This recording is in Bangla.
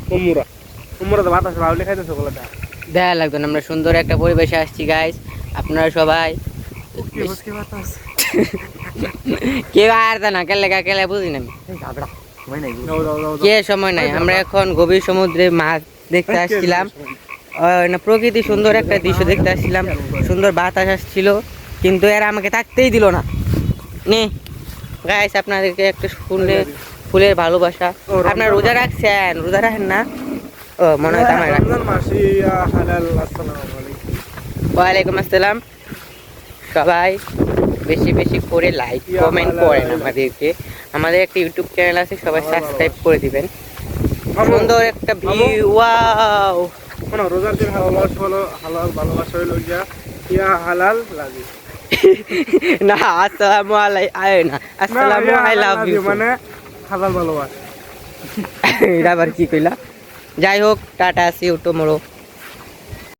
কুমড়া কুমড়া তো বাতাস বাউলে খাইতেছে বলাটা দেখা লাগতো না, আমরা সুন্দর একটা পরিবেশে আসছি গাইস। আপনারা সবাই কি হুসকি বাতাস কেউ আর না কেলে কেলে বুঝি না আমি। দাও দাও দাও কে সময় নাই, আমরা এখন গভীর সমুদ্রে মাছ দেখতে আসছিলাম। না প্রকৃতি সুন্দর একটা দৃশ্য দেখতে আসছিলাম, সুন্দর বাতাস আসছিল, কিন্তু এরা আমাকে থাকতেই দিল না। নে গাইস, আপনাদেরকে একটা শুনলে ফুলের ভালোবাসা। আপনার রোজা রাখছেন? রোজা রাখেন না? ও মনে হয় আমার রাখছেন। রমজান মাসে হালাল। আসসালামু আলাইকুম। ওয়ালাইকুম আসসালাম। সবাই বেশি বেশি করে লাইক কমেন্ট করেন আমাদেরকে। আমাদের একটা ইউটিউব চ্যানেল আছে, সবাই সাবস্ক্রাইব করে দিবেন। সুন্দর একটা ভিউ, ওয়াও। শোনো, রোজার দিন ভালোবাসা হলো হালাল, ভালোবাসা হইলো ইয়া হালাল লাগে না আসসালামু আলাইকুম, না আসসালামু আই লাভ ইউ মানে হালাল ভালোবাসা। এটা আবার কি কইলা? যাই হোক, টাটা, সি ইউ টুমরো।